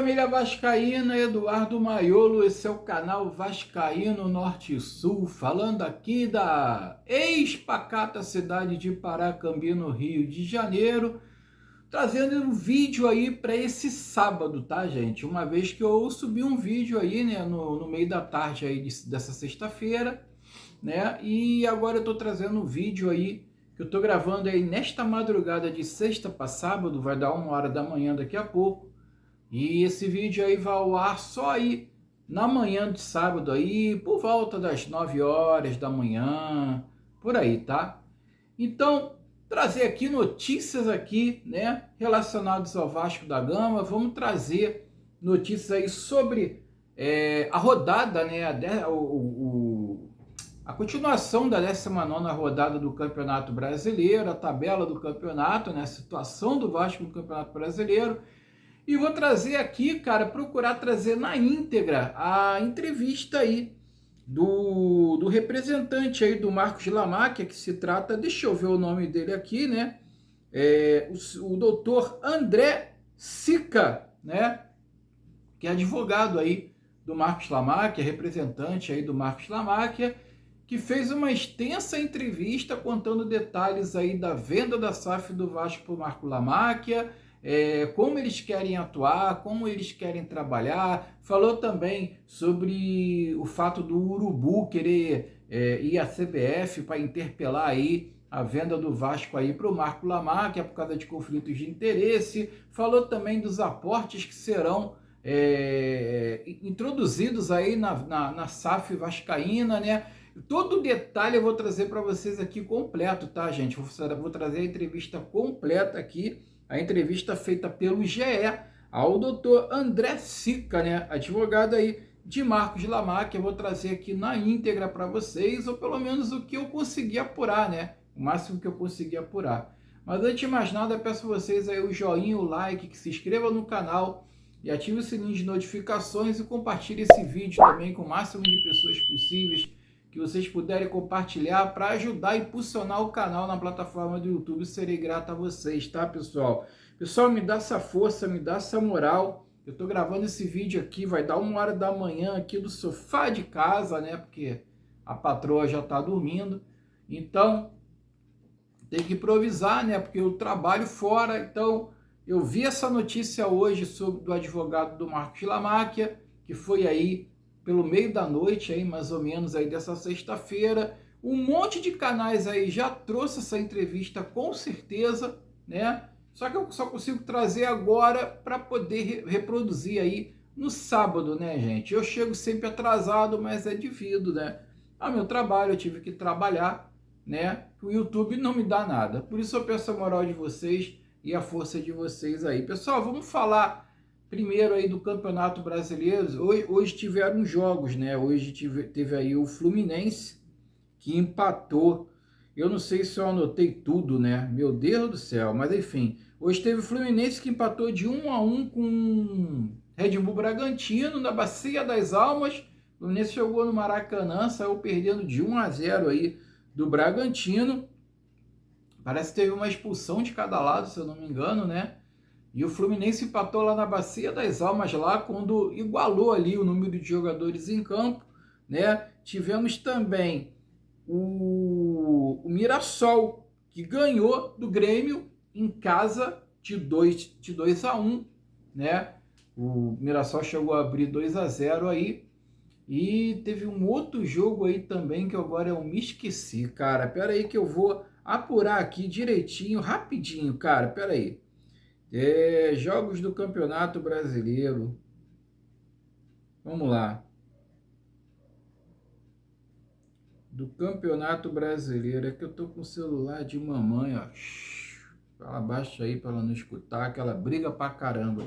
família vascaína, Eduardo Maiolo, esse é o canal Vascaíno Norte e Sul, falando aqui da ex-pacata cidade de Paracambi, no Rio de Janeiro, trazendo um vídeo aí para esse sábado, tá, gente? Uma vez que eu subi um vídeo aí, né, no meio da tarde aí dessa sexta-feira, né, e agora eu tô trazendo um vídeo aí que eu tô gravando aí nesta madrugada de sexta para sábado, vai dar 1 hora da manhã daqui a pouco. E esse vídeo aí vai ao ar só aí na manhã de sábado aí, por volta das 9 horas da manhã, por aí, tá? Então, trazer aqui notícias aqui, né, relacionadas ao Vasco da Gama. Vamos trazer notícias aí sobre a rodada, né, a continuação da 19ª rodada do Campeonato Brasileiro, a tabela do campeonato, né, a situação do Vasco no Campeonato Brasileiro. E vou trazer aqui, cara, procurar trazer na íntegra a entrevista aí do representante aí do Marcos Lamáquia, que se trata, deixa eu ver o nome dele aqui, né? O doutor André Sica, né? Que é advogado aí do Marcos Lamáquia, representante aí do Marcos Lamáquia, que fez uma extensa entrevista contando detalhes aí da venda da SAF do Vasco para o Marcos Lamáquia, como eles querem atuar, como eles querem trabalhar. Falou também sobre o fato do Urubu querer ir à CBF para interpelar aí a venda do Vasco aí para o Marcos Lamáquia por causa de conflitos de interesse. Falou também dos aportes que serão introduzidos aí na SAF vascaína, né? Todo o detalhe eu vou trazer para vocês aqui completo, tá, gente? Vou trazer a entrevista completa aqui, a entrevista feita pelo GE ao doutor André Sica, né, advogado aí de Marcos Lamáquia. Eu vou trazer aqui na íntegra para vocês, ou pelo menos o que eu consegui apurar, né, o máximo que eu consegui apurar. Mas antes de mais nada, peço a vocês aí o joinha, o like, que se inscreva no canal e ative o sininho de notificações e compartilhe esse vídeo também com o máximo de pessoas possíveis que vocês puderem compartilhar para ajudar a impulsionar o canal na plataforma do YouTube. Serei grato a vocês, tá, pessoal? Pessoal, me dá essa força, me dá essa moral. Eu tô gravando esse vídeo aqui, vai dar 1 hora da manhã aqui do sofá de casa, né? Porque a patroa já tá dormindo. Então, tem que improvisar, né? Porque eu trabalho fora. Então, eu vi essa notícia hoje do advogado do Marcos Lamáquia, que foi aí pelo meio da noite, aí, mais ou menos, aí dessa sexta-feira. Um monte de canais aí já trouxe essa entrevista, com certeza, né? Só que eu só consigo trazer agora para poder reproduzir aí no sábado, né, gente? Eu chego sempre atrasado, mas é devido, né, ao meu trabalho. Eu tive que trabalhar, né? O YouTube não me dá nada. Por isso eu peço a moral de vocês e a força de vocês aí. Pessoal, vamos falar primeiro aí do Campeonato Brasileiro. Hoje tiveram jogos, né? Hoje teve aí o Fluminense, que empatou. Eu não sei se eu anotei tudo, né? Meu Deus do céu. Mas enfim, hoje teve o Fluminense que empatou de 1-1 com Red Bull Bragantino na Bacia das Almas. O Fluminense jogou no Maracanã, saiu perdendo de 1-0 aí do Bragantino. Parece que teve uma expulsão de cada lado, se eu não me engano, né? E o Fluminense empatou lá na Bacia das Almas, lá quando igualou ali o número de jogadores em campo, né? Tivemos também o Mirassol, que ganhou do Grêmio em casa de 2-1, né? O Mirassol chegou a abrir 2-0 aí. E teve um outro jogo aí também que agora eu me esqueci, cara. Pera aí que eu vou apurar aqui direitinho, rapidinho, cara. Pera aí. Jogos do Campeonato Brasileiro. Vamos lá. Do Campeonato Brasileiro. É que eu tô com o celular de mamãe, ó. Fala baixo aí para ela não escutar, que ela briga pra caramba.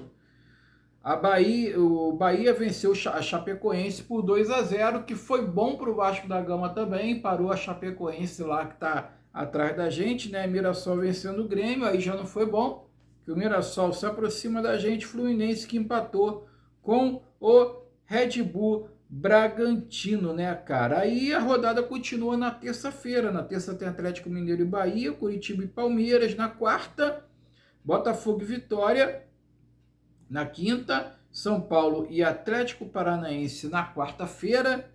O Bahia venceu a Chapecoense por 2-0, que foi bom pro Vasco da Gama também. Parou a Chapecoense lá, que tá atrás da gente, né? Mirassol vencendo o Grêmio, aí já não foi bom, que o Mirassol se aproxima da gente. Fluminense que empatou com o Red Bull Bragantino, né, cara? Aí a rodada continua na terça-feira. Na terça tem Atlético Mineiro e Bahia, Curitiba e Palmeiras. Na quarta, Botafogo e Vitória. Na quinta, São Paulo e Atlético Paranaense na quarta-feira,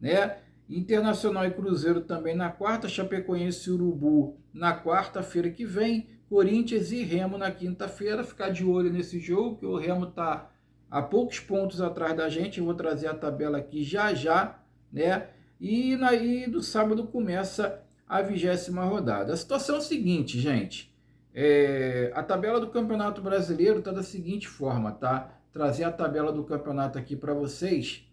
né? Internacional e Cruzeiro também na quarta, Chapecoense e Urubu na quarta-feira que vem, Corinthians e Remo na quinta-feira. Ficar de olho nesse jogo, que o Remo está a poucos pontos atrás da gente. Eu vou trazer a tabela aqui já já, né? E do sábado começa a 20ª rodada. A situação é a seguinte, gente. A tabela do Campeonato Brasileiro está da seguinte forma, tá? Trazer a tabela do campeonato aqui para vocês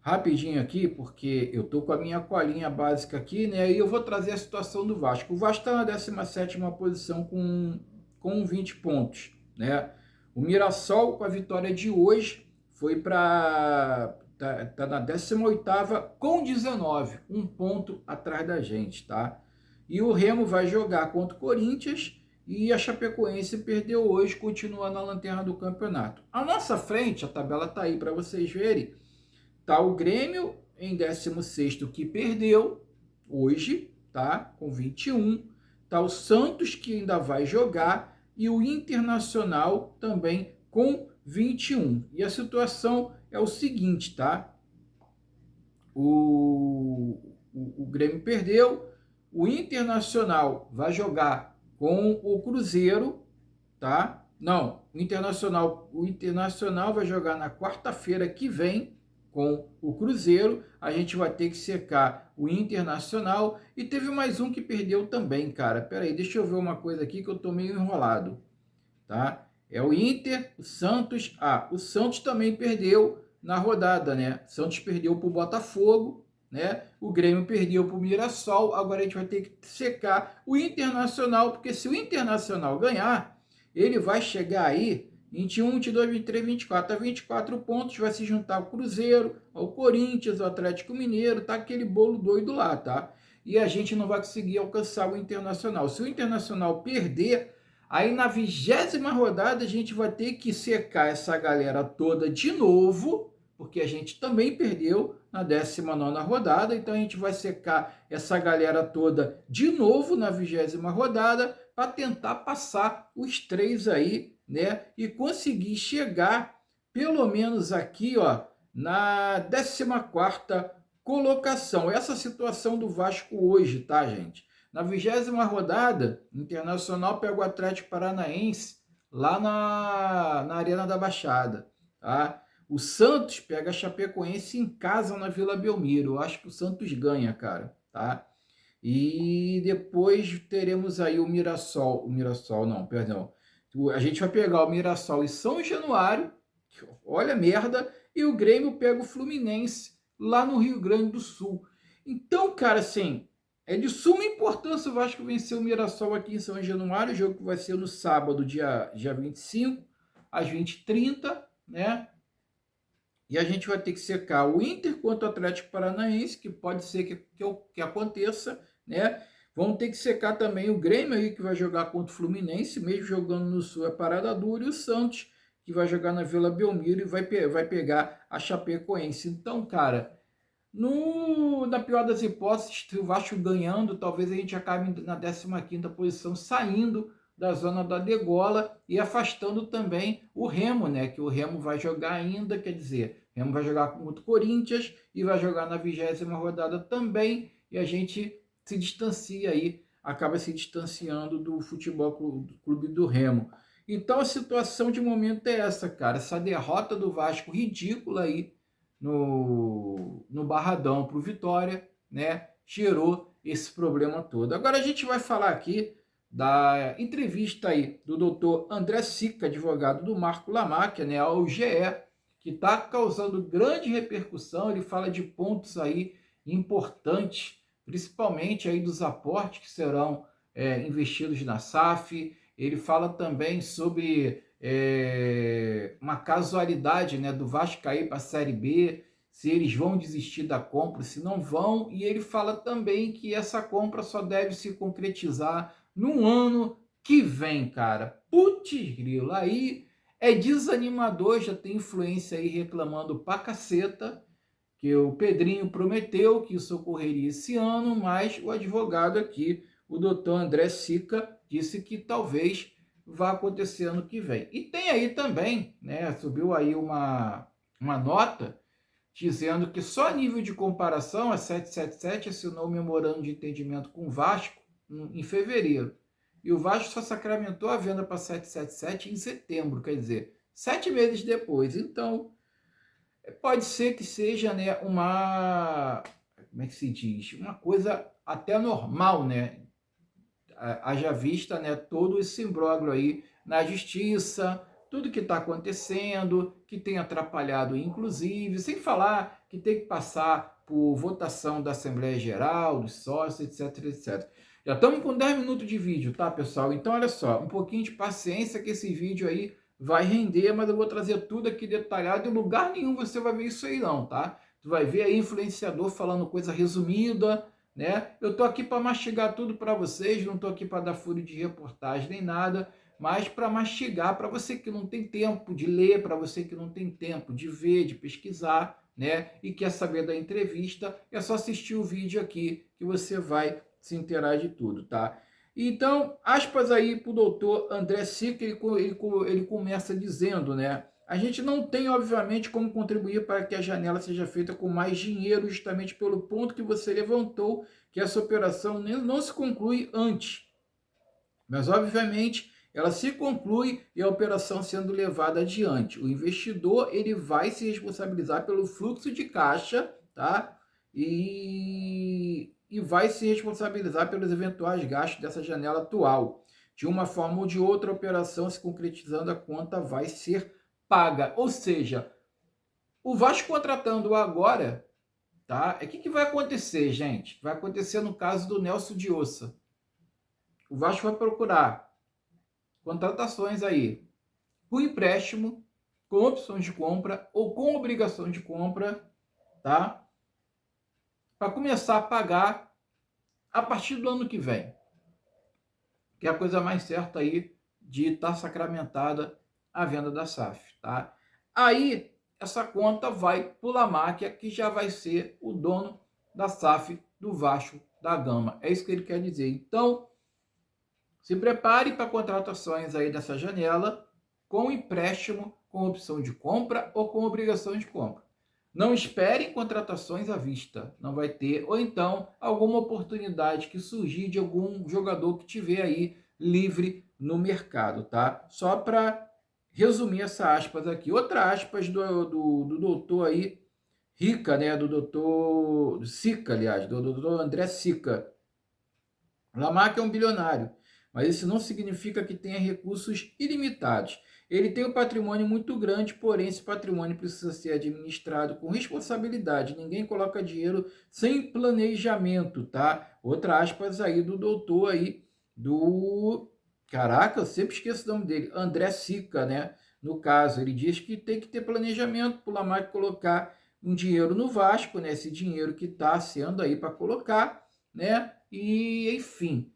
rapidinho aqui, porque eu tô com a minha colinha básica aqui, né? E eu vou trazer a situação do Vasco. O Vasco está na 17ª posição com 20 pontos, né? O Mirassol, com a vitória de hoje, foi para tá na 18ª com 19, um ponto atrás da gente, tá? E o Remo vai jogar contra o Corinthians e a Chapecoense perdeu hoje, continua na lanterna do campeonato. À nossa frente, a tabela tá aí para vocês verem. Tá o Grêmio em 16º, que perdeu hoje, tá? Com 21. Tá o Santos, que ainda vai jogar, e o Internacional também com 21. E a situação é o seguinte, tá? O Grêmio perdeu, o Internacional vai jogar com o Cruzeiro, tá? Não, o Internacional vai jogar na quarta-feira que vem com o Cruzeiro. A gente vai ter que secar o Internacional. E teve mais um que perdeu também, cara. Pera aí, deixa eu ver uma coisa aqui que eu tô meio enrolado, tá? É o Inter, o Santos. O Santos também perdeu na rodada, né? O Santos perdeu pro Botafogo, né? O Grêmio perdeu pro Mirassol. Agora a gente vai ter que secar o Internacional, porque se o Internacional ganhar, ele vai chegar aí 21, 22, 23, 24, a 24 pontos, vai se juntar ao Cruzeiro, ao Corinthians, ao Atlético Mineiro, tá aquele bolo doido lá, tá? E a gente não vai conseguir alcançar o Internacional. Se o Internacional perder, aí na 20ª rodada a gente vai ter que secar essa galera toda de novo, porque a gente também perdeu na 19ª rodada, então a gente vai secar essa galera toda de novo na 20ª rodada para tentar passar os 3 aí, né? E conseguir chegar pelo menos aqui, ó, na 14ª colocação. Essa situação do Vasco hoje, tá, gente? Na 20ª rodada, Internacional pega o Atlético Paranaense lá na Arena da Baixada, tá? O Santos pega a Chapecoense em casa na Vila Belmiro. Eu acho que o Santos ganha, cara, tá? E depois teremos aí o Mirassol não, perdão. A gente vai pegar o Mirassol e São Januário, olha a merda, e o Grêmio pega o Fluminense lá no Rio Grande do Sul. Então, cara, assim, é de suma importância o Vasco vencer o Mirassol aqui em São Januário, o jogo que vai ser no sábado, dia 25, às 20h30, né? E a gente vai ter que secar o Inter contra o Atlético Paranaense, que pode ser que aconteça, né? Vamos ter que secar também o Grêmio aí, que vai jogar contra o Fluminense, mesmo jogando no Sul é parada dura, e o Santos, que vai jogar na Vila Belmiro e vai pegar a Chapecoense. Então, cara, na pior das hipóteses, se o Vasco ganhando, talvez a gente acabe na 15ª posição, saindo da zona da degola e afastando também o Remo, né? Que o Remo vai jogar ainda, quer dizer, o Remo vai jogar contra o Corinthians e vai jogar na 20ª rodada também, e a gente se distancia aí, acaba se distanciando do Futebol Clube do Remo. Então a situação de momento é essa, cara, essa derrota do Vasco ridícula aí no Barradão para o Vitória, né? Gerou esse problema todo. Agora a gente vai falar aqui da entrevista aí do doutor André Sica, advogado do Marco Lamáquia, né, ao GE, que está causando grande repercussão. Ele fala de pontos aí importantes, principalmente aí dos aportes que serão investidos na SAF. Ele fala também sobre uma casualidade, né, do Vasco cair para a Série B, se eles vão desistir da compra, se não vão. E ele fala também que essa compra só deve se concretizar no ano que vem, cara. Putz grilo, aí é desanimador, já tem influência aí reclamando pra caceta, que o Pedrinho prometeu que isso ocorreria esse ano, mas o advogado aqui, o doutor André Sica, disse que talvez vai acontecer ano que vem. E tem aí também, né, subiu aí uma nota dizendo que só a nível de comparação a 777 assinou um memorando de entendimento com o Vasco em fevereiro. E o Vasco só sacramentou a venda para 777 em setembro, quer dizer, 7 meses depois. Então, pode ser que seja, né, como é que se diz? Uma coisa até normal, né? Haja vista, né, todo esse imbróglio aí na justiça, tudo que está acontecendo, que tem atrapalhado, inclusive, sem falar que tem que passar por votação da Assembleia Geral, dos sócios, etc, etc. Já estamos com 10 minutos de vídeo, tá, pessoal? Então, olha só, um pouquinho de paciência que esse vídeo aí vai render, mas eu vou trazer tudo aqui detalhado. Em lugar nenhum você vai ver isso aí não, tá? Tu vai ver aí influenciador falando coisa resumida, né? Eu tô aqui para mastigar tudo para vocês, não tô aqui para dar furo de reportagem nem nada, mas para mastigar para você que não tem tempo de ler, para você que não tem tempo de ver, de pesquisar, né? E quer saber da entrevista, é só assistir o vídeo aqui que você vai se inteirar de tudo, tá? Então, aspas aí para o doutor André Sica, ele começa dizendo, né? A gente não tem, obviamente, como contribuir para que a janela seja feita com mais dinheiro, justamente pelo ponto que você levantou, que essa operação não se conclui antes. Mas, obviamente, ela se conclui e a operação sendo levada adiante. O investidor ele vai se responsabilizar pelo fluxo de caixa, tá? E vai se responsabilizar pelos eventuais gastos dessa janela atual. De uma forma ou de outra, a operação se concretizando, a conta vai ser paga. Ou seja, o Vasco contratando agora, tá? O que vai acontecer, gente? Vai acontecer no caso do Nelson de Ossa. O Vasco vai procurar contratações aí com empréstimo, com opções de compra ou com obrigação de compra, tá? Para começar a pagar a partir do ano que vem. Que é a coisa mais certa aí de estar sacramentada a venda da SAF, tá? Aí essa conta vai para o Lamáquia, que já vai ser o dono da SAF do Vasco da Gama. É isso que ele quer dizer. Então, se prepare para contratações aí dessa janela com empréstimo, com opção de compra ou com obrigação de compra. Não espere contratações à vista, não vai ter. Ou então, alguma oportunidade que surgir de algum jogador que tiver aí livre no mercado, tá? Só para resumir essa aspas aqui. Outra aspas do doutor aí, Rica, né? Do doutor Sica, aliás, do doutor André Sica. Lamarck é um bilionário, mas isso não significa que tenha recursos ilimitados. Ele tem um patrimônio muito grande, porém esse patrimônio precisa ser administrado com responsabilidade. Ninguém coloca dinheiro sem planejamento, tá? Outra aspas aí do doutor aí, do... Caraca, eu sempre esqueço o nome dele. André Sica, né? No caso, ele diz que tem que ter planejamento para o Lamarck colocar um dinheiro no Vasco, né? Esse dinheiro que está sendo aí para colocar, né? E, enfim,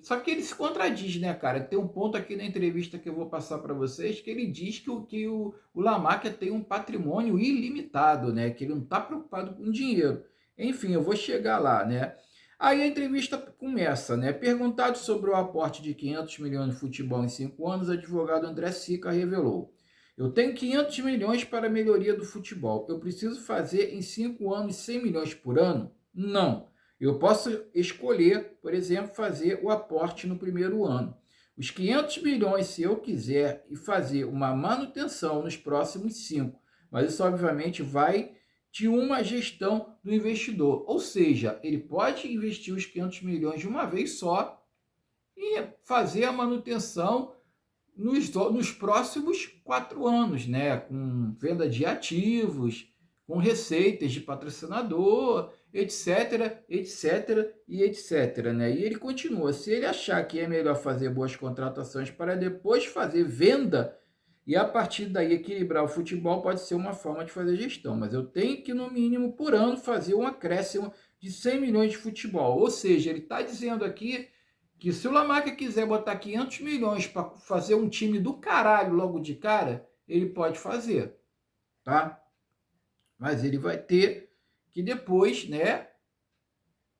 só que ele se contradiz, né, cara? Tem um ponto aqui na entrevista que eu vou passar para vocês que ele diz que o Lamáquia tem um patrimônio ilimitado, né? Que ele não está preocupado com dinheiro. Enfim, eu vou chegar lá, né? Aí a entrevista começa, né? Perguntado sobre o aporte de 500 milhões de futebol em 5 anos, o advogado André Sica revelou: eu tenho 500 milhões para a melhoria do futebol. Eu preciso fazer em 5 anos 100 milhões por ano? Não. Eu posso escolher, por exemplo, fazer o aporte no primeiro ano. Os 500 milhões, se eu quiser, e fazer uma manutenção nos próximos 5, mas isso obviamente vai de uma gestão do investidor. Ou seja, ele pode investir os 500 milhões de uma vez só e fazer a manutenção nos próximos 4 anos, né? Com venda de ativos, com receitas de patrocinador, etc, etc e etc, né? E ele continua: se ele achar que é melhor fazer boas contratações para depois fazer venda e a partir daí equilibrar o futebol, pode ser uma forma de fazer gestão, mas eu tenho que no mínimo por ano fazer um acréscimo de 100 milhões de futebol. Ou seja, ele está dizendo aqui que se o Lamarca quiser botar 500 milhões para fazer um time do caralho logo de cara, ele pode fazer, tá? Mas ele vai ter que depois, né,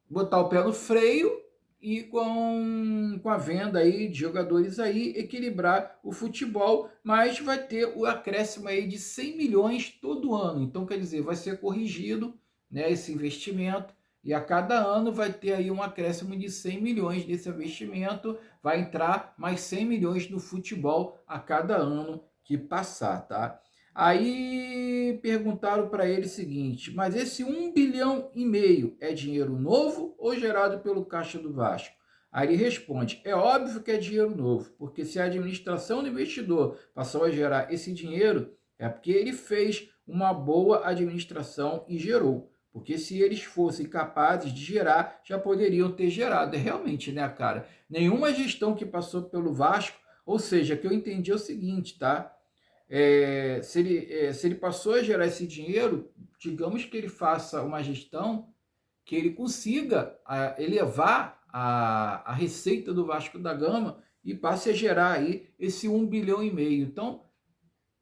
botar o pé no freio e com a venda aí de jogadores aí, equilibrar o futebol, mas vai ter o acréscimo aí de 100 milhões todo ano. Então, quer dizer, vai ser corrigido, né, esse investimento, e a cada ano vai ter aí um acréscimo de 100 milhões desse investimento, vai entrar mais 100 milhões no futebol a cada ano que passar, tá? Aí perguntaram para ele o seguinte: mas esse 1,5 bilhão é dinheiro novo ou gerado pelo caixa do Vasco? Aí ele responde: é óbvio que é dinheiro novo, porque se a administração do investidor passou a gerar esse dinheiro, é porque ele fez uma boa administração e gerou. Porque se eles fossem capazes de gerar, já poderiam ter gerado. É realmente, né, cara? Nenhuma gestão que passou pelo Vasco, ou seja, que eu entendi é o seguinte, tá? Se ele passou a gerar esse dinheiro, digamos que ele faça uma gestão que ele consiga elevar a receita do Vasco da Gama e passe a gerar aí esse 1,5 bilhão. Então,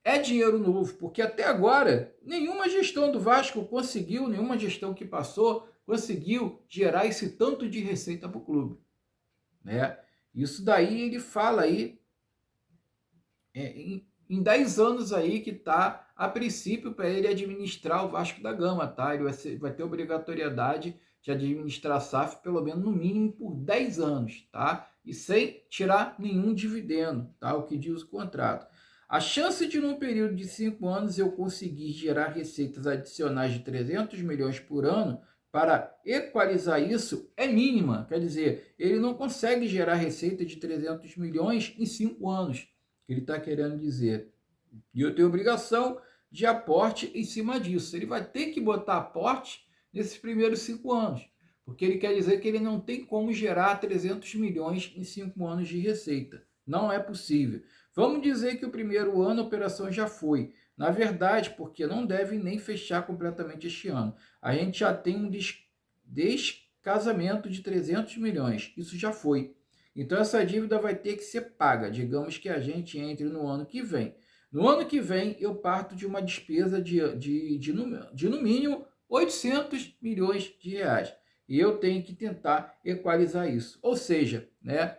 é dinheiro novo, porque até agora nenhuma gestão do Vasco conseguiu, nenhuma gestão que passou conseguiu gerar esse tanto de receita para o clube, né? Isso daí ele fala aí em 10 anos aí que tá a princípio para ele administrar o Vasco da Gama, tá? Ele vai ter obrigatoriedade de administrar a SAF pelo menos no mínimo por 10 anos, tá? E sem tirar nenhum dividendo, tá? O que diz o contrato. A chance de, num período de 5 anos, eu conseguir gerar receitas adicionais de 300 milhões por ano para equalizar isso é mínima. Quer dizer, ele não consegue gerar receita de 300 milhões em 5 anos. Ele está querendo dizer. E eu tenho obrigação de aporte em cima disso. Ele vai ter que botar aporte nesses primeiros 5 anos. Porque ele quer dizer que ele não tem como gerar 300 milhões em 5 anos de receita. Não é possível. Vamos dizer que o primeiro ano a operação já foi. Na verdade, porque não deve nem fechar completamente este ano. A gente já tem um descasamento de 300 milhões. Isso já foi. Então, essa dívida vai ter que ser paga. Digamos que a gente entre no ano que vem. No ano que vem, eu parto de uma despesa de no mínimo 800 milhões de reais. E eu tenho que tentar equalizar isso. Ou seja, né,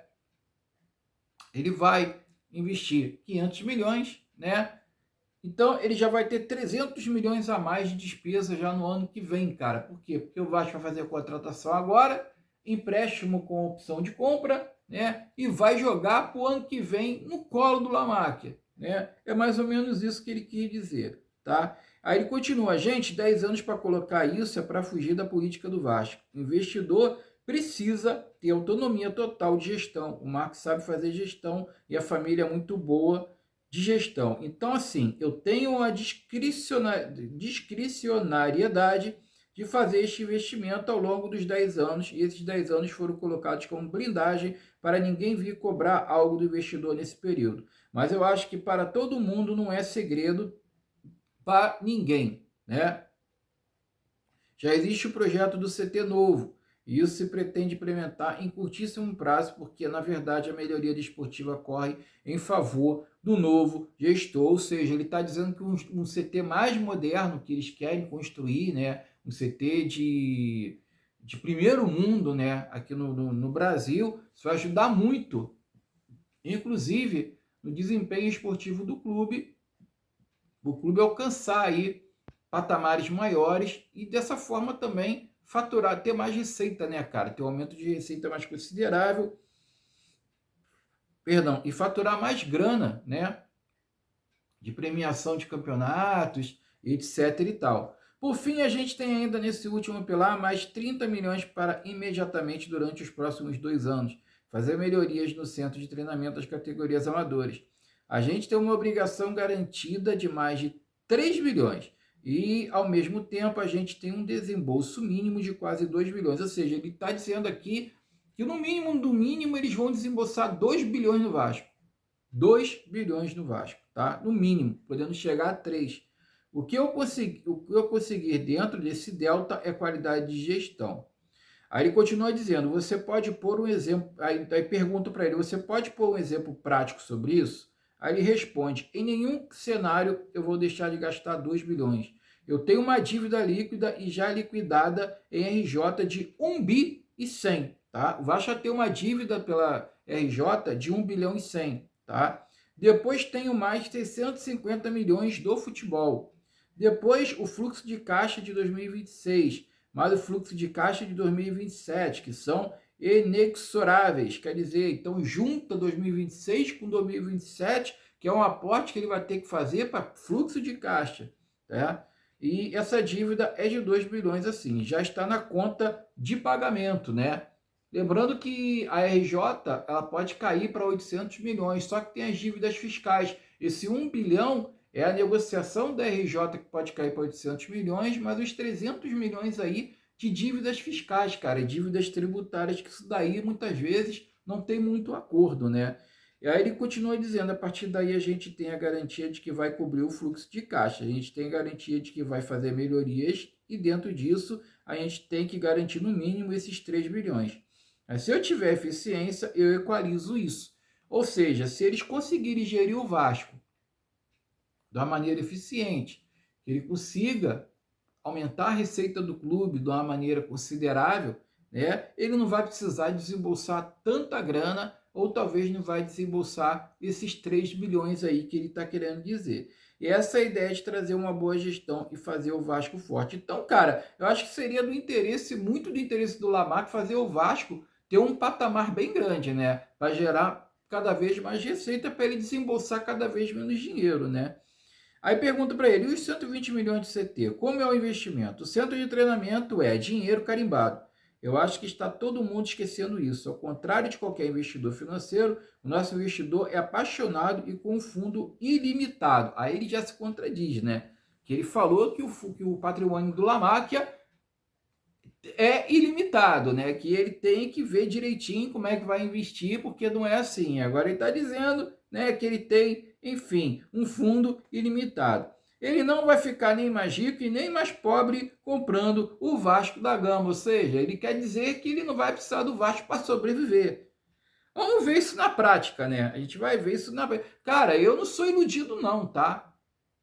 ele vai investir 500 milhões, né? Então, ele já vai ter 300 milhões a mais de despesa já no ano que vem, cara. Por quê? Porque o Vasco vai fazer a contratação agora, empréstimo com opção de compra, né? E vai jogar para o ano que vem no colo do Lamáquia, né? É mais ou menos isso que ele quis dizer, tá? Aí ele continua: gente, 10 anos para colocar isso é para fugir da política do Vasco. O investidor precisa ter autonomia total de gestão. O Marcos sabe fazer gestão e a família é muito boa de gestão. Então, assim, eu tenho a discricionariedade de fazer este investimento ao longo dos 10 anos, e esses 10 anos foram colocados como blindagem para ninguém vir cobrar algo do investidor nesse período. Mas eu acho que para todo mundo não é segredo para ninguém, né? Já existe o projeto do CT novo, e isso se pretende implementar em curtíssimo prazo, porque, na verdade, a melhoria desportiva corre em favor do novo gestor, ou seja, ele está dizendo que um CT mais moderno que eles querem construir, né, um CT de primeiro mundo, né, aqui no Brasil, isso vai ajudar muito, inclusive, no desempenho esportivo do clube, o clube alcançar aí patamares maiores e dessa forma também faturar, ter mais receita, né, cara? Ter um aumento de receita mais considerável, perdão, e faturar mais grana, né? De premiação de campeonatos, etc e tal. Por fim, a gente tem ainda nesse último pilar mais 30 milhões para imediatamente durante os próximos 2 anos fazer melhorias no centro de treinamento das categorias amadoras. A gente tem uma obrigação garantida de mais de 3 bilhões. E, ao mesmo tempo, a gente tem um desembolso mínimo de quase 2 bilhões. Ou seja, ele está dizendo aqui que, no mínimo do mínimo, eles vão desembolsar 2 bilhões no Vasco. 2 bilhões no Vasco, tá? No mínimo, podendo chegar a 3. O que eu conseguir dentro desse delta é qualidade de gestão. Aí ele continua dizendo: você pode pôr um exemplo. Aí pergunto para ele: você pode pôr um exemplo prático sobre isso? Aí ele responde: em nenhum cenário eu vou deixar de gastar 2 bilhões. Eu tenho uma dívida líquida e já liquidada em RJ de 1 bi e 100, tá? O Vasco já tem uma dívida pela RJ de 1 bilhão e 100, tá? Depois tem o mais 650 milhões do futebol. Depois o fluxo de caixa de 2026, mais o fluxo de caixa de 2027, que são inexoráveis, quer dizer, então junta 2026 com 2027, que é um aporte que ele vai ter que fazer para fluxo de caixa, tá? E essa dívida é de 2 bilhões assim, já está na conta de pagamento, né? Lembrando que a RJ ela pode cair para 800 milhões, só que tem as dívidas fiscais. Esse 1 bilhão é a negociação da RJ que pode cair para 800 milhões, mas os 300 milhões aí de dívidas fiscais, cara, dívidas tributárias, que isso daí muitas vezes não tem muito acordo, né? E aí ele continua dizendo, a partir daí a gente tem a garantia de que vai cobrir o fluxo de caixa, a gente tem a garantia de que vai fazer melhorias e dentro disso a gente tem que garantir no mínimo esses 3 bilhões. Mas se eu tiver eficiência, eu equalizo isso. Ou seja, se eles conseguirem gerir o Vasco de uma maneira eficiente, que ele consiga aumentar a receita do clube de uma maneira considerável, né? Ele não vai precisar desembolsar tanta grana, ou talvez não vai desembolsar esses 3 bilhões aí que ele está querendo dizer. E essa é a ideia de trazer uma boa gestão e fazer o Vasco forte. Então, cara, eu acho que seria muito do interesse do Lamarck fazer o Vasco ter um patamar bem grande, né? Para gerar cada vez mais receita, para ele desembolsar cada vez menos dinheiro, né? Aí pergunta para ele, e os 120 milhões de CT, como é o investimento? O centro de treinamento é dinheiro carimbado. Eu acho que está todo mundo esquecendo isso. Ao contrário de qualquer investidor financeiro, o nosso investidor é apaixonado e com um fundo ilimitado. Aí ele já se contradiz, né? Que ele falou que o patrimônio do Lamáquia é ilimitado, né? Que ele tem que ver direitinho como é que vai investir, porque não é assim. Agora ele está dizendo, né, que ele tem, enfim, um fundo ilimitado. Ele não vai ficar nem mais rico e nem mais pobre comprando o Vasco da Gama, ou seja, ele quer dizer que ele não vai precisar do Vasco para sobreviver. Vamos ver isso na prática, né? A gente vai ver isso na prática. Cara, eu não sou iludido não, tá?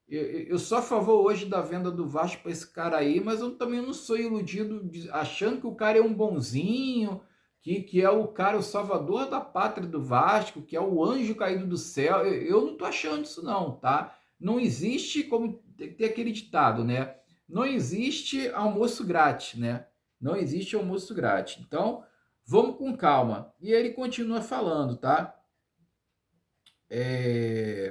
Eu sou a favor hoje da venda do Vasco para esse cara aí, mas eu também não sou iludido achando que o cara é um bonzinho, que é o cara, o salvador da pátria do Vasco, que é o anjo caído do céu. Eu não tô achando isso não, tá? Não existe, como tem aquele ditado, né? Não existe almoço grátis, né? Não existe almoço grátis. Então, vamos com calma. E ele continua falando, tá?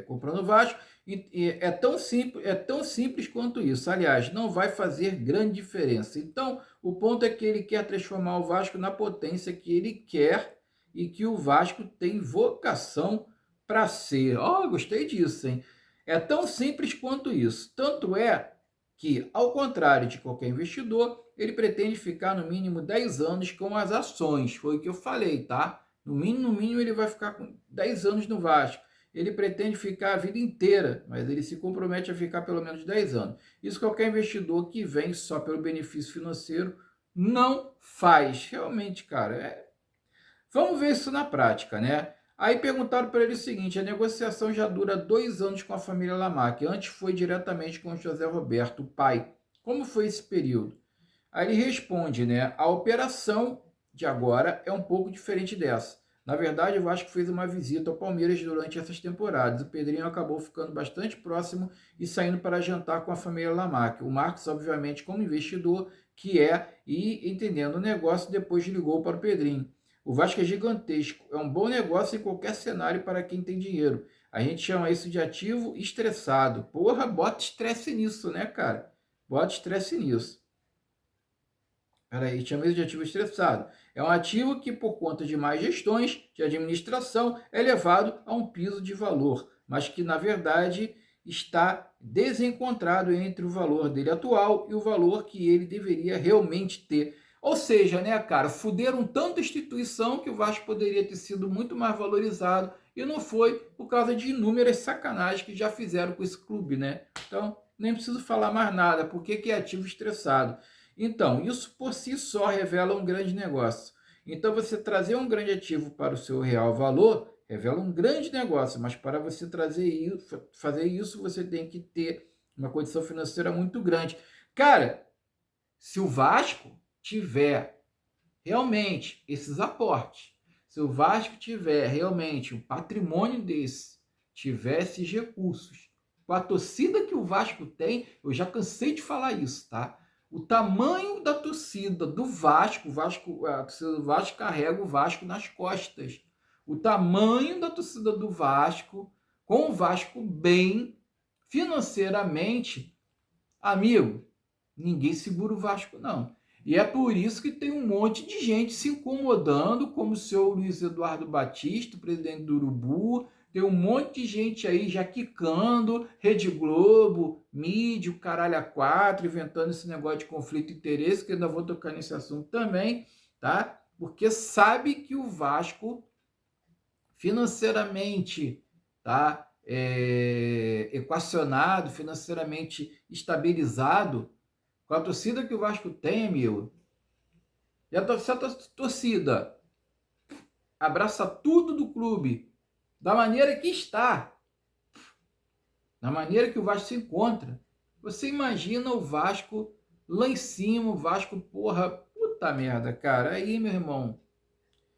Comprando o Vasco. E é tão simples quanto isso. Aliás, não vai fazer grande diferença. Então, o ponto é que ele quer transformar o Vasco na potência que ele quer e que o Vasco tem vocação para ser. Ó, gostei disso, hein? É tão simples quanto isso. Tanto é que, ao contrário de qualquer investidor, ele pretende ficar no mínimo 10 anos com as ações. Foi o que eu falei, tá? No mínimo ele vai ficar com 10 anos no Vasco. Ele pretende ficar a vida inteira, mas ele se compromete a ficar pelo menos 10 anos. Isso qualquer investidor que vem só pelo benefício financeiro não faz. Realmente, cara, vamos ver isso na prática, né? Aí perguntaram para ele o seguinte, a negociação já dura 2 anos com a família Lamarck, antes foi diretamente com o José Roberto, o pai. Como foi esse período? Aí ele responde, né? A operação de agora é um pouco diferente dessa. Na verdade, o Vasco fez uma visita ao Palmeiras durante essas temporadas. O Pedrinho acabou ficando bastante próximo e saindo para jantar com a família Lamarck. O Marcos, obviamente, como investidor que é, e entendendo o negócio, depois ligou para o Pedrinho. O Vasco é gigantesco, é um bom negócio em qualquer cenário para quem tem dinheiro. A gente chama isso de ativo estressado. Porra, bota estresse nisso, né, cara? Bota estresse nisso. Peraí, chama isso de ativo estressado. É um ativo que, por conta de mais gestões de administração, é levado a um piso de valor, mas que, na verdade, está desencontrado entre o valor dele atual e o valor que ele deveria realmente ter. Ou seja, né, cara, fuderam tanta instituição que o Vasco poderia ter sido muito mais valorizado e não foi por causa de inúmeras sacanagens que já fizeram com esse clube, né? Então, nem preciso falar mais nada. Por que é ativo estressado? Então, isso por si só revela um grande negócio. Então, você trazer um grande ativo para o seu real valor revela um grande negócio, mas para você fazer isso, você tem que ter uma condição financeira muito grande. Cara, se o Vasco tiver realmente esses aportes, se o Vasco tiver realmente um patrimônio desse, tiver esses recursos, com a torcida que o Vasco tem, eu já cansei de falar isso, tá? O tamanho da torcida do Vasco, a torcida do Vasco carrega o Vasco nas costas. O tamanho da torcida do Vasco, com o Vasco bem financeiramente, amigo, ninguém segura o Vasco, não. E é por isso que tem um monte de gente se incomodando, como o senhor Luiz Eduardo Batista, presidente do Urubu. Tem um monte de gente aí já quicando, Rede Globo, mídia, o caralho a quatro, inventando esse negócio de conflito de interesse, que eu ainda vou tocar nesse assunto também, tá? Porque sabe que o Vasco, financeiramente, tá? Equacionado, financeiramente estabilizado, com a torcida que o Vasco tem, meu, e se a torcida abraça tudo do clube da maneira que está, da maneira que o Vasco se encontra, você imagina o Vasco lá em cima, o Vasco, porra, puta merda, cara. Aí, meu irmão,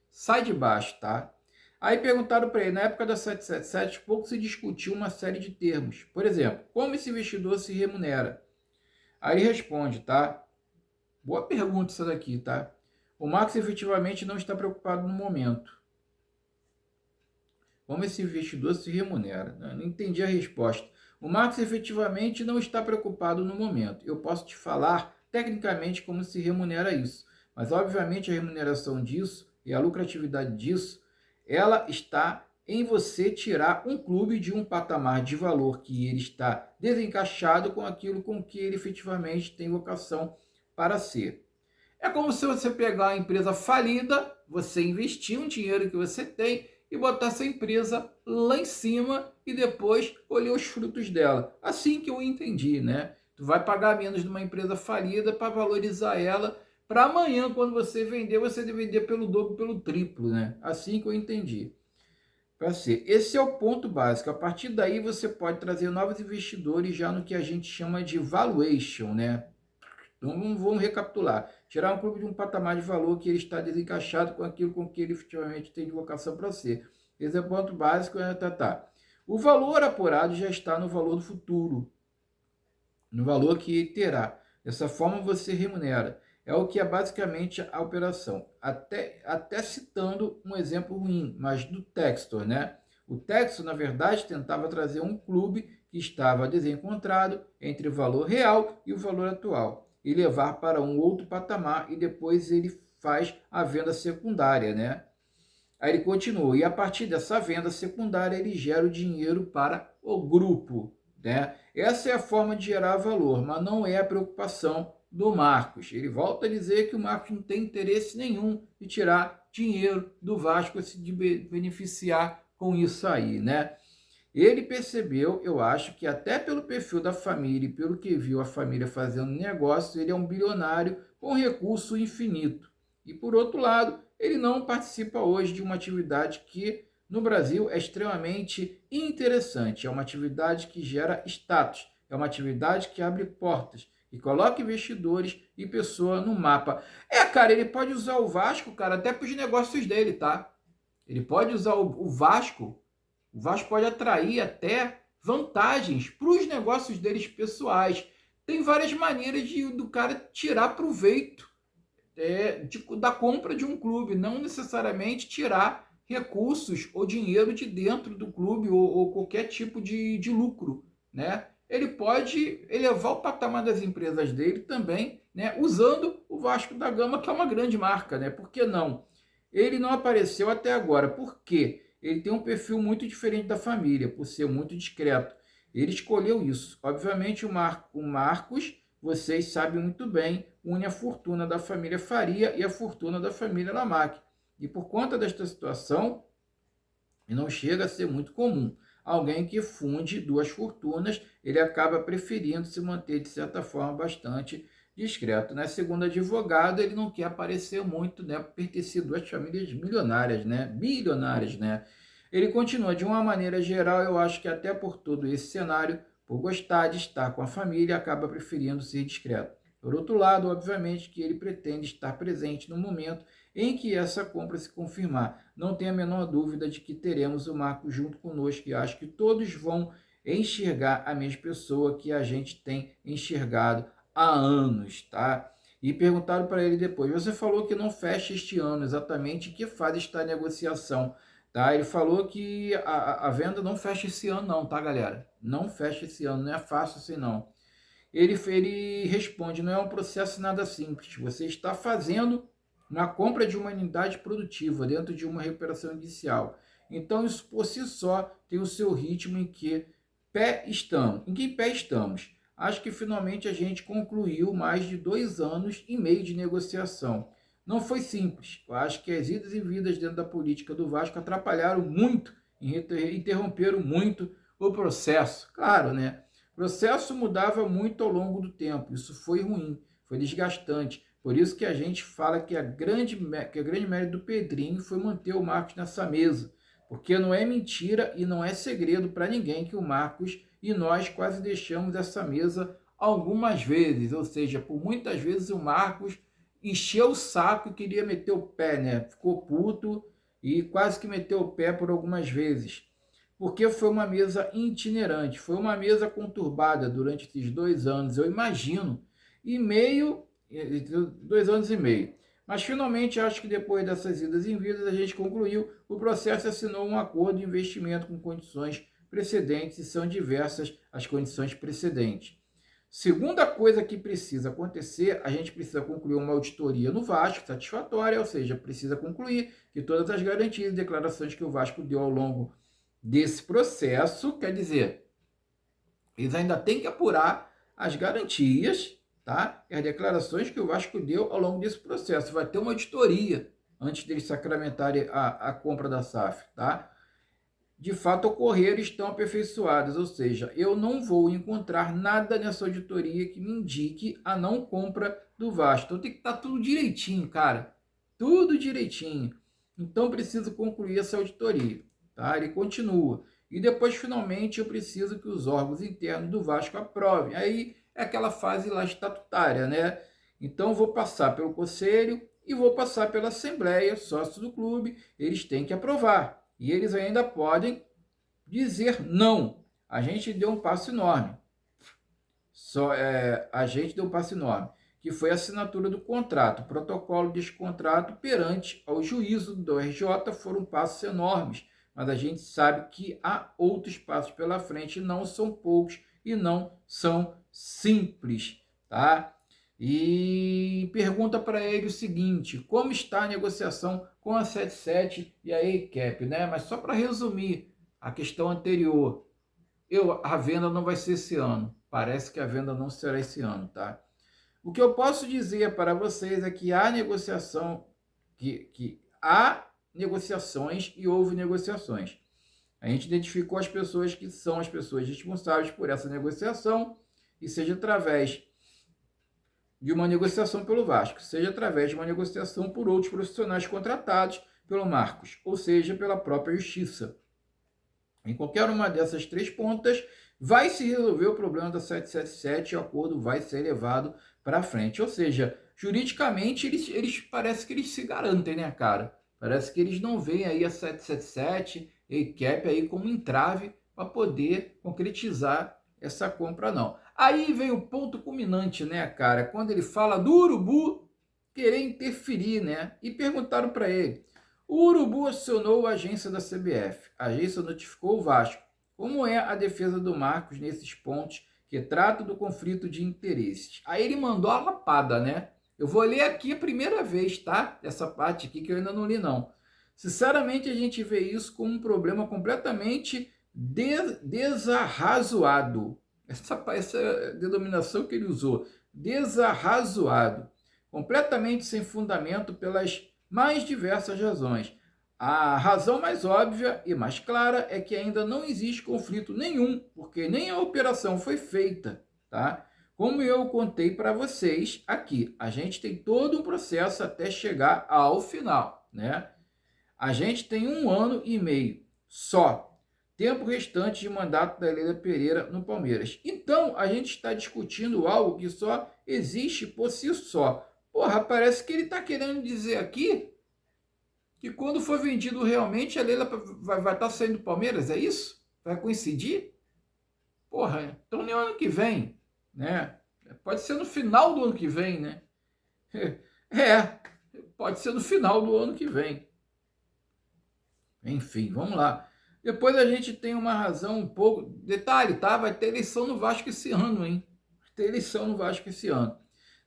sai de baixo, tá? Aí perguntaram para ele, na época da 777, pouco se discutiu uma série de termos. Por exemplo, como esse investidor se remunera? Aí ele responde, tá? Boa pergunta essa daqui, tá? O Marcos efetivamente não está preocupado no momento. Como esse investidor se remunera? Não entendi a resposta. O Marcos efetivamente não está preocupado no momento. Eu posso te falar tecnicamente como se remunera isso. Mas, obviamente, a remuneração disso e a lucratividade disso, ela está em você tirar um clube de um patamar de valor que ele está desencaixado com aquilo com que ele efetivamente tem vocação para ser. É como se você pegar uma empresa falida, você investir um dinheiro que você tem e botar essa empresa lá em cima e depois colher os frutos dela. Assim que eu entendi, né? Tu vai pagar menos de uma empresa falida para valorizar ela, para amanhã, quando você vender, você vender pelo dobro, pelo triplo, né? Assim que eu entendi. Para ser. Esse é o ponto básico. A partir daí você pode trazer novos investidores já no que a gente chama de valuation, né? Então vamos recapitular. Tirar um clube de um patamar de valor que ele está desencaixado com aquilo com que ele efetivamente tem de vocação para ser. Esse é o ponto básico. O valor apurado já está no valor do futuro, no valor que ele terá. Dessa forma você remunera. É o que é basicamente a operação. Até citando um exemplo ruim, mas do Textor, né? O Textor, na verdade, tentava trazer um clube que estava desencontrado entre o valor real e o valor atual e levar para um outro patamar, e depois ele faz a venda secundária, né? Aí ele continua, e a partir dessa venda secundária ele gera o dinheiro para o grupo, né? Essa é a forma de gerar valor, mas não é a preocupação do Marcos. Ele volta a dizer que o Marcos não tem interesse nenhum de tirar dinheiro do Vasco, de beneficiar com isso aí, né? Ele percebeu, eu acho, que até pelo perfil da família e pelo que viu a família fazendo negócio, ele é um bilionário com recurso infinito. E por outro lado, ele não participa hoje de uma atividade que no Brasil é extremamente interessante. É uma atividade que gera status, é uma atividade que abre portas e coloca investidores e pessoas no mapa. Cara, ele pode usar o Vasco, cara, até para os negócios dele, tá? Ele pode usar o Vasco. O Vasco pode atrair até vantagens para os negócios deles pessoais. Tem várias maneiras do cara tirar proveito da compra de um clube, não necessariamente tirar recursos ou dinheiro de dentro do clube ou qualquer tipo de lucro, né? Ele pode elevar o patamar das empresas dele também, né? Usando o Vasco da Gama, que é uma grande marca, né? Por que não? Ele não apareceu até agora. Por quê? Ele tem um perfil muito diferente da família, por ser muito discreto. Ele escolheu isso. Obviamente, o Marcos, vocês sabem muito bem, une a fortuna da família Faria e a fortuna da família Lamac. E por conta desta situação, não chega a ser muito comum. Alguém que funde duas fortunas, ele acaba preferindo se manter, de certa forma, bastante discreto, né? Segundo advogado, ele não quer aparecer muito, né? Por pertencer a duas famílias milionárias, né? Bilionárias, né? Ele continua, de uma maneira geral, eu acho que até por todo esse cenário, por gostar de estar com a família, acaba preferindo ser discreto. Por outro lado, obviamente que ele pretende estar presente no momento em que essa compra se confirmar. Não tenho a menor dúvida de que teremos o Marcos junto conosco e acho que todos vão enxergar a mesma pessoa que a gente tem enxergado há anos, tá? E perguntaram para ele depois, você falou que não fecha este ano, exatamente em que fase está a negociação, tá? Ele falou que a venda não fecha esse ano não, tá, galera? Não fecha esse ano, não é fácil assim não. Ele responde, não é um processo nada simples, você está fazendo uma compra de uma unidade produtiva dentro de uma recuperação inicial. Então, isso por si só tem o seu ritmo em que pé estamos. Em que pé estamos? Acho que finalmente a gente concluiu mais de 2 anos e meio de negociação. Não foi simples. Eu acho que as idas e vindas dentro da política do Vasco atrapalharam muito, interromperam muito o processo. Claro, né? O processo mudava muito ao longo do tempo. Isso foi ruim, foi desgastante. Por isso que a gente fala que a grande mérito do Pedrinho foi manter o Marcos nessa mesa. Porque não é mentira e não é segredo para ninguém que o Marcos e nós quase deixamos essa mesa algumas vezes. Ou seja, por muitas vezes o Marcos encheu o saco e queria meter o pé, né? Ficou puto e quase que meteu o pé por algumas vezes. Porque foi uma mesa itinerante, foi uma mesa conturbada durante esses 2 anos, eu imagino, e meio, 2 anos e meio. Mas finalmente, acho que depois dessas idas e vindas, a gente concluiu o processo e assinou um acordo de investimento com condições precedentes, e são diversas as condições precedentes. Segunda coisa que precisa acontecer, a gente precisa concluir uma auditoria no Vasco satisfatória, ou seja, precisa concluir que todas as garantias e declarações que o Vasco deu ao longo desse processo, quer dizer, eles ainda têm que apurar as garantias, tá? E as declarações que o Vasco deu ao longo desse processo. Vai ter uma auditoria antes deles sacramentarem a compra da SAF, tá? De fato ocorreram e estão aperfeiçoadas, ou seja, eu não vou encontrar nada nessa auditoria que me indique a não compra do Vasco. Então tem que estar tudo direitinho, cara, tudo direitinho. Então preciso concluir essa auditoria, tá? Ele continua. E depois, finalmente, eu preciso que os órgãos internos do Vasco aprovem. Aí é aquela fase lá estatutária, né? Então vou passar pelo conselho e vou passar pela assembleia, sócios do clube, eles têm que aprovar. E eles ainda podem dizer não. A gente deu um passo enorme. A gente deu um passo enorme, que foi a assinatura do contrato. O protocolo deste contrato perante ao juízo do RJ foram passos enormes, mas a gente sabe que há outros passos pela frente, não são poucos e não são simples, tá? E pergunta para ele o seguinte, como está a negociação com a 77 e a ECAP, né? Mas só para resumir a questão anterior, a venda não vai ser esse ano, parece que a venda não será esse ano, tá? O que eu posso dizer para vocês é que há negociação, que há negociações e houve negociações. A gente identificou as pessoas que são as pessoas responsáveis por essa negociação, e seja através de uma negociação pelo Vasco, seja através de uma negociação por outros profissionais contratados pelo Marcos, ou seja, pela própria Justiça. Em qualquer uma dessas três pontas, vai se resolver o problema da 777 e o acordo vai ser levado para frente. Ou seja, juridicamente, eles parece que eles se garantem, né, cara? Parece que eles não veem aí a 777 e ECAP aí como entrave para poder concretizar essa compra, não. Aí vem o ponto culminante, né, cara? Quando ele fala do Urubu querer interferir, né? E perguntaram para ele. O Urubu acionou a agência da CBF. A agência notificou o Vasco. Como é a defesa do Marcos nesses pontos que tratam do conflito de interesses? Aí ele mandou a lapada, né? Eu vou ler aqui a primeira vez, tá? Essa parte aqui que eu ainda não li, não. Sinceramente, a gente vê isso como um problema completamente desarrazoado. Essa denominação que ele usou, desarrazoado, completamente sem fundamento pelas mais diversas razões. A razão mais óbvia e mais clara é que ainda não existe conflito nenhum, porque nem a operação foi feita, tá? Como eu contei para vocês aqui, a gente tem todo um processo até chegar ao final, né? A gente tem 1 ano e meio só, tempo restante de mandato da Leila Pereira no Palmeiras. Então, a gente está discutindo algo que só existe por si só. Porra, parece que ele está querendo dizer aqui que quando for vendido realmente, a Leila vai estar saindo do Palmeiras, é isso? Vai coincidir? Porra, então nem ano que vem, né? Pode ser no final do ano que vem, né? É, pode ser no final do ano que vem. Enfim, vamos lá. Depois a gente tem uma razão um pouco... Detalhe, tá? Vai ter eleição no Vasco esse ano, hein? Vai ter eleição no Vasco esse ano.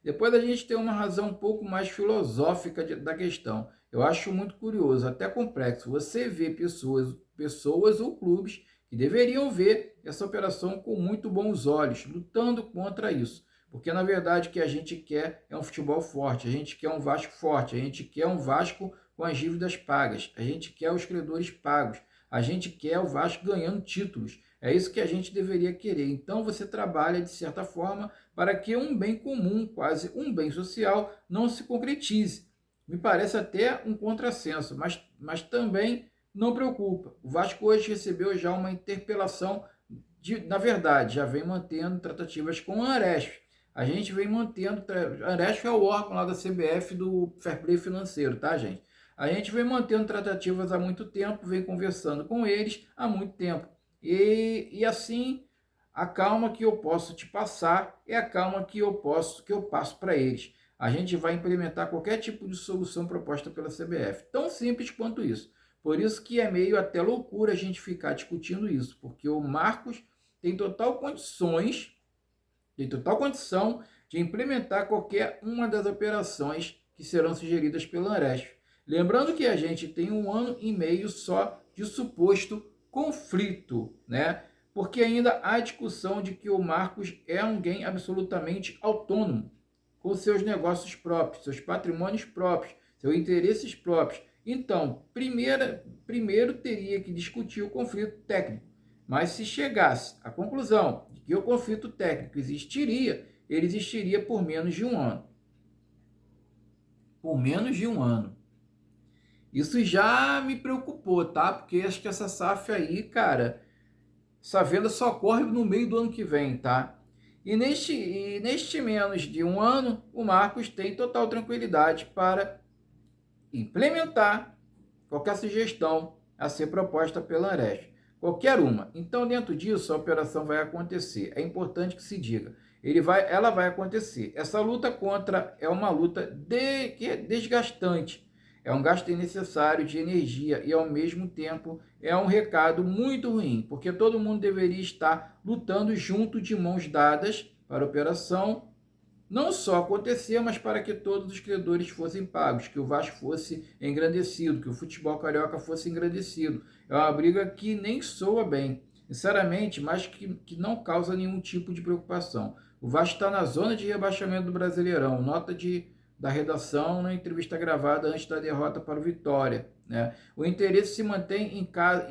Depois a gente tem uma razão um pouco mais filosófica da questão. Eu acho muito curioso, até complexo. Você vê pessoas ou clubes que deveriam ver essa operação com muito bons olhos, lutando contra isso. Porque, na verdade, o que a gente quer é um futebol forte, a gente quer um Vasco forte, a gente quer um Vasco com as dívidas pagas, a gente quer os credores pagos, a gente quer o Vasco ganhando títulos. É isso que a gente deveria querer. Então, você trabalha, de certa forma, para que um bem comum, quase um bem social, não se concretize. Me parece até um contrassenso, mas também não preocupa. O Vasco hoje recebeu já uma interpelação, na verdade, já vem mantendo tratativas com a Aresf. A gente vem mantendo, a Aresf é o órgão lá da CBF do Fair Play Financeiro, tá, gente? A gente vem mantendo tratativas há muito tempo, vem conversando com eles há muito tempo. E assim, a calma que eu posso te passar é a calma que eu passo para eles. A gente vai implementar qualquer tipo de solução proposta pela CBF. Tão simples quanto isso. Por isso que é meio até loucura a gente ficar discutindo isso, porque o Marcos tem total condição de implementar qualquer uma das operações que serão sugeridas pela Aresf. Lembrando que a gente tem 1 ano e meio só de suposto conflito, né? Porque ainda há discussão de que o Marcos é alguém absolutamente autônomo, com seus negócios próprios, seus patrimônios próprios, seus interesses próprios. Então, primeiro teria que discutir o conflito técnico. Mas se chegasse à conclusão de que o conflito técnico existiria, ele existiria por menos de 1 ano. Por menos de 1 ano. Isso já me preocupou, tá? Porque acho que essa SAF aí, cara, essa venda só ocorre no meio do ano que vem, tá? E neste menos de 1 ano, o Marcos tem total tranquilidade para implementar qualquer sugestão a ser proposta pela Aresf. Qualquer uma. Então, dentro disso, a operação vai acontecer. É importante que se diga. Ela vai acontecer. Essa luta contra é uma luta que é desgastante. É um gasto innecessário de energia e, ao mesmo tempo, é um recado muito ruim, porque todo mundo deveria estar lutando junto de mãos dadas para a operação não só acontecer, mas para que todos os credores fossem pagos, que o Vasco fosse engrandecido, que o futebol carioca fosse engrandecido. É uma briga que nem soa bem, sinceramente, mas que não causa nenhum tipo de preocupação. O Vasco está na zona de rebaixamento do Brasileirão, nota da redação na entrevista gravada antes da derrota para o Vitória. Né? O interesse se mantém em caso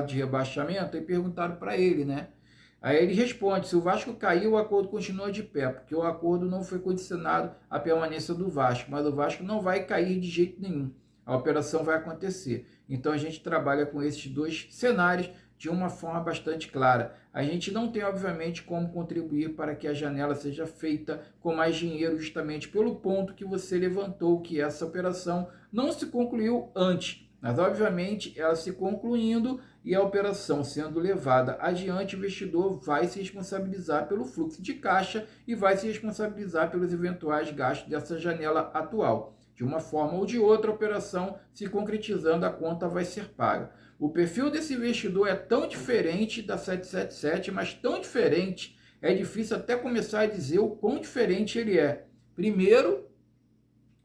de rebaixamento, e perguntaram para ele, né? Aí ele responde, se o Vasco cair, o acordo continua de pé, porque o acordo não foi condicionado à permanência do Vasco, mas o Vasco não vai cair de jeito nenhum. A operação vai acontecer. Então a gente trabalha com esses dois cenários de uma forma bastante clara. A gente não tem, obviamente, como contribuir para que a janela seja feita com mais dinheiro, justamente pelo ponto que você levantou, que essa operação não se concluiu antes. Mas, obviamente, ela se concluindo e a operação sendo levada adiante, o investidor vai se responsabilizar pelo fluxo de caixa e vai se responsabilizar pelos eventuais gastos dessa janela atual. De uma forma ou de outra, a operação se concretizando, a conta vai ser paga. O perfil desse investidor é tão diferente da 777, mas tão diferente, é difícil até começar a dizer o quão diferente ele é. Primeiro,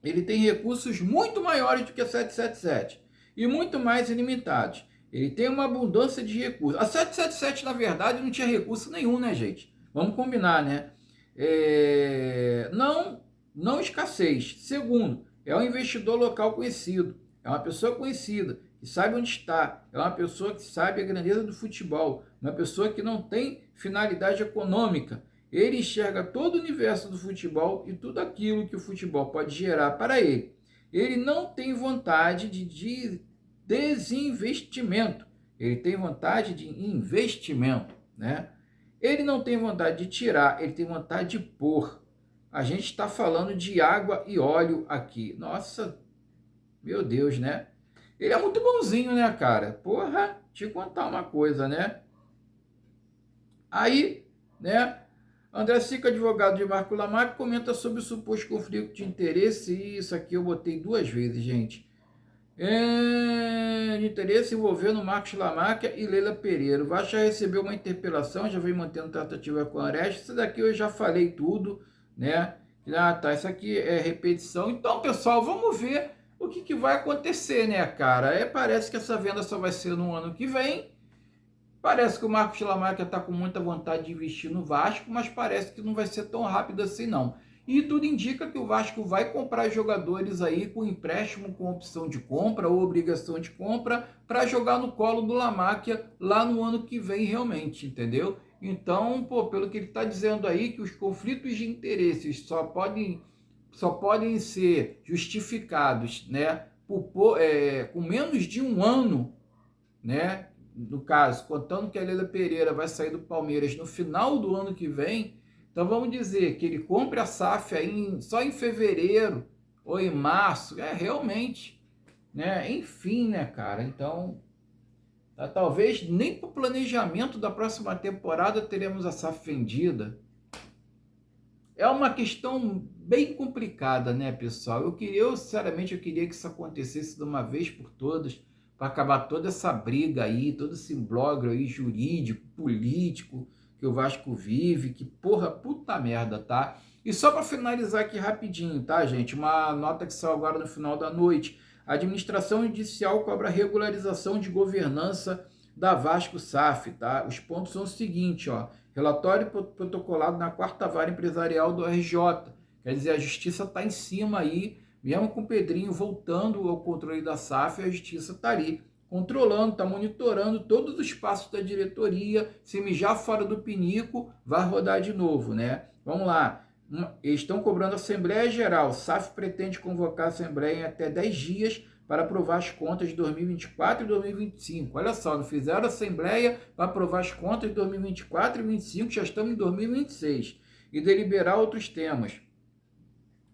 ele tem recursos muito maiores do que a 777 e muito mais ilimitados. Ele tem uma abundância de recursos. A 777, na verdade, não tinha recurso nenhum, né, gente? Vamos combinar, né? Não escassez. Segundo, é um investidor local conhecido. É uma pessoa conhecida, que sabe onde está. É uma pessoa que sabe a grandeza do futebol. Uma pessoa que não tem finalidade econômica. Ele enxerga todo o universo do futebol e tudo aquilo que o futebol pode gerar para ele. Ele não tem vontade de desinvestimento. Ele tem vontade de investimento, né? Ele não tem vontade de tirar, ele tem vontade de pôr. A gente está falando de água e óleo aqui. Nossa, meu Deus, né? Ele é muito bonzinho, né, cara? Porra, te contar uma coisa, né? Aí, né, André Sica, advogado de Marco Lamarck, comenta sobre o suposto conflito de interesse. E isso aqui eu botei 2 vezes, gente. De interesse envolvendo Marcos Lamarck e Leila Pereira. O Vasco já recebeu uma interpelação, já vem mantendo tratativa com a Aresta. Isso daqui eu já falei tudo, né? Ah, tá, isso aqui é repetição. Então, pessoal, vamos ver o que vai acontecer, né, cara? Parece que essa venda só vai ser no ano que vem. Parece que o Marcos Lamarca está com muita vontade de investir no Vasco, mas parece que não vai ser tão rápido assim, não. E tudo indica que o Vasco vai comprar jogadores aí com empréstimo, com opção de compra ou obrigação de compra, para jogar no colo do Lamarca lá no ano que vem realmente, entendeu? Então, pô, pelo que ele está dizendo aí, que os conflitos de interesses só podem ser justificados, né, com menos de um ano, né? No caso, contando que a Leila Pereira vai sair do Palmeiras no final do ano que vem, então vamos dizer que ele compre a SAF aí só em fevereiro ou em março, realmente, né? Enfim, né, cara? Então, talvez nem para o planejamento da próxima temporada teremos a SAF vendida. É uma questão bem complicada, né, pessoal? Sinceramente, eu queria que isso acontecesse de uma vez por todas, para acabar toda essa briga aí, todo esse imbróglio aí jurídico, político que o Vasco vive, que porra, puta merda, tá? E só para finalizar aqui rapidinho, tá, gente? Uma nota que saiu agora no final da noite. A administração judicial cobra regularização de governança da Vasco SAF, tá? Os pontos são os seguintes, ó. Relatório protocolado na 4ª Vara Empresarial do RJ. Quer dizer, a justiça está em cima aí, mesmo com o Pedrinho voltando ao controle da SAF, a justiça está ali controlando, está monitorando todos os passos da diretoria. Se mijar fora do pinico, vai rodar de novo, né? Vamos lá. Eles estão cobrando Assembleia Geral. SAF pretende convocar a Assembleia em até 10 dias para aprovar as contas de 2024 e 2025. Olha só, não fizeram Assembleia para aprovar as contas de 2024 e 2025, já estamos em 2026. E deliberar outros temas.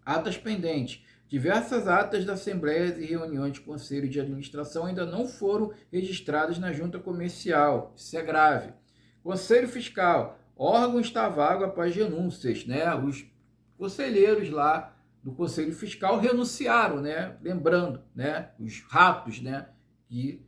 Atas pendentes. Diversas atas da Assembleias e reuniões de Conselho de Administração ainda não foram registradas na Junta Comercial. Isso é grave. Conselho Fiscal. Órgão está vago após denúncias, né? Os conselheiros lá do Conselho Fiscal renunciaram, né? Lembrando, né? Os ratos, né? Que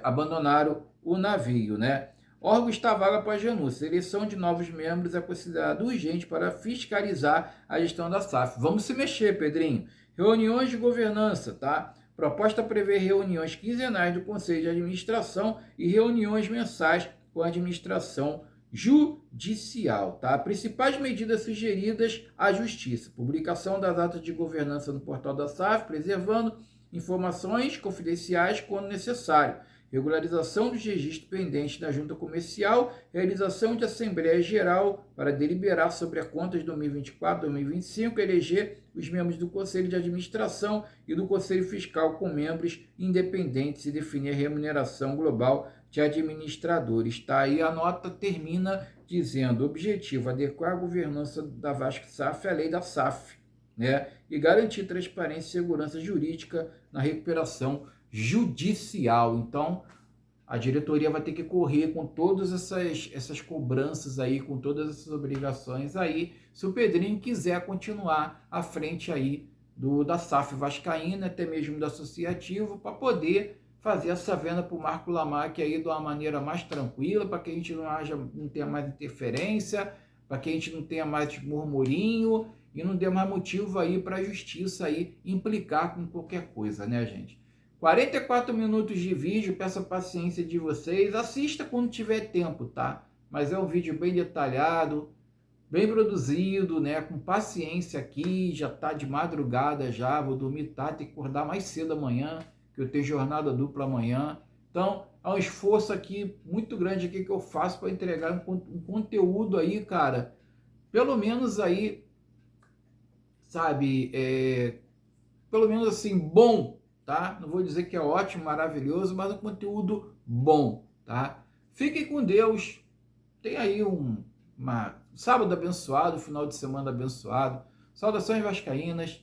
abandonaram o navio, né? Órgão está vago após denúncia. Eleição de novos membros é considerada urgente para fiscalizar a gestão da SAF. Vamos se mexer, Pedrinho. Reuniões de governança, tá? Proposta prevê reuniões quinzenais do Conselho de Administração e reuniões mensais com a administração judicial, tá? Principais medidas sugeridas à Justiça. Publicação das atas de governança no portal da SAF, preservando informações confidenciais quando necessário. Regularização dos registros pendentes da Junta Comercial, realização de Assembleia Geral para deliberar sobre a conta de 2024 e 2025, eleger os membros do Conselho de Administração e do Conselho Fiscal com membros independentes e definir a remuneração global de administradores. Tá? Aí a nota termina dizendo: objetivo, adequar a governança da Vasco SAF à lei da SAF, né? E garantir transparência e segurança jurídica na recuperação judicial. Então, a diretoria vai ter que correr com todas essas cobranças aí, com todas essas obrigações aí, se o Pedrinho quiser continuar à frente aí da SAF vascaína, até mesmo do associativo, para poder fazer essa venda para o Marco Lamarck aí de uma maneira mais tranquila, para que a gente não tenha mais interferência, para que a gente não tenha mais murmurinho e não dê mais motivo aí para a justiça aí implicar com qualquer coisa, né, gente? 44 minutos de vídeo, peço a paciência de vocês. Assista quando tiver tempo, tá? Mas é um vídeo bem detalhado, bem produzido, né? Com paciência aqui, já tá de madrugada já, vou dormir tarde, tem que acordar mais cedo amanhã, que eu tenho jornada dupla amanhã. Então, há um esforço aqui muito grande aqui que eu faço para entregar um conteúdo aí, cara, pelo menos aí, sabe, pelo menos assim, bom, tá? Não vou dizer que é ótimo, maravilhoso, mas um conteúdo bom, tá? Fiquem com Deus. tem aí um sábado abençoado, final de semana abençoado. Saudações vascaínas.